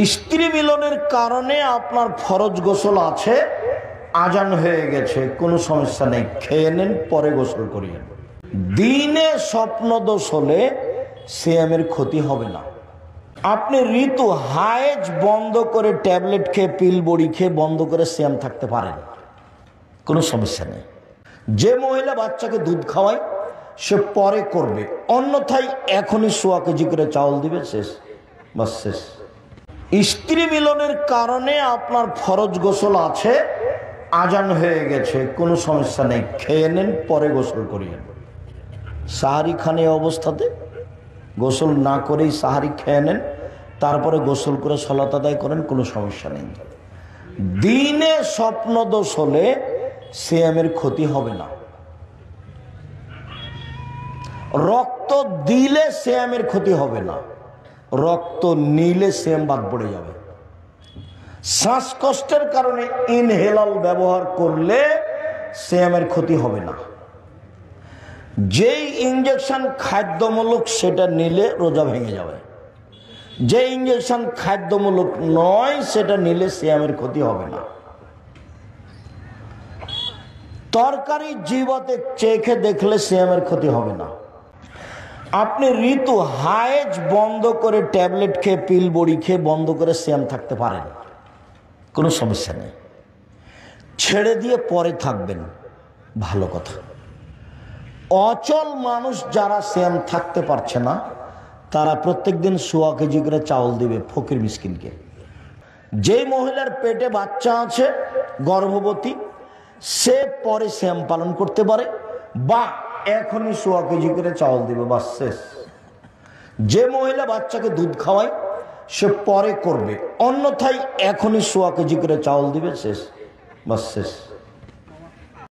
স্ত্রী মিলনের কারণে আপনার ফরজ গোসল আছে, আজান হয়ে গেছে, কোনো সমস্যা নেই, খেয়ে নেন, পরে গোসল করিয়েন। দিনে স্বপ্ন দোষ হলে সিয়ামের ক্ষতি হবে না। আপনি ঋতু হায়েজ বন্ধ করে ট্যাবলেট খেয়ে পিল বড়ি খেয়ে বন্ধ করে সিয়াম থাকতে পারেন, কোনো সমস্যা নেই। যে মহিলা বাচ্চাকে দুধ খাওয়ায় সে পরে করবে, অন্যথায় এখনই 1.25 কেজি করে চাউল দিবে, শেষ, বাস শেষ। স্ত্রী মিলনের কারণে আপনার ফরজ গোসল আছে, আজান হয়ে গেছে, কোনো সমস্যা নেই, খেয়ে নেন, পরে গোসল করিয়েন। সাহারি খান এই অবস্থাতে গোসল না করেই সাহারি খেয়ে নেন, তারপরে গোসল করে সালাত আদায় করেন, কোনো সমস্যা নেই। দিনে স্বপ্ন দোষ হলে সিয়ামের ক্ষতি হবে না। রক্ত দিলে সিয়ামের ক্ষতি হবে না, রক্ত নিলে সিয়াম বাদ পড়ে যাবে। শ্বাসকষ্টের কারণে ইনহেলার ব্যবহার করলে সিয়ামের ক্ষতি হবে না। যেই ইঞ্জেকশন খাদ্যমূলক সেটা নিলে রোজা ভেঙে যাবে, যে ইঞ্জেকশন খাদ্যমূলক নয় সেটা নিলে সিয়ামের ক্ষতি হবে না। তরকারি জিহ্বাতে চেখে দেখলে সিয়ামের ক্ষতি হবে না। আপনি ঋতু হায়েজ বন্ধ করে ট্যাবলেট খেয়ে পিল বড়ি খেয়ে বন্ধ করে সিয়াম থাকতে পারেন, কোনো সমস্যা নেই। ছেড়ে দিয়ে পরে থাকবেন, ভালো কথা। অচল মানুষ যারা সিয়াম থাকতে পারছে না তারা প্রত্যেকদিন 1.25 কেজি করে চাউল দিবে ফকির মিসকিনকে। যেই মহিলার পেটে বাচ্চা আছে, গর্ভবতী, সে পরে সিয়াম পালন করতে পারে, বা এখনই 1.25 কেজি করে চাউল দিবে, বাস শেষ। যে মহিলা বাচ্চাকে দুধ খাওয়ায় সে পরে করবে, অন্যথায় এখনই 1.25 কেজি করে চাউল দিবে, শেষ, বাস শেষ।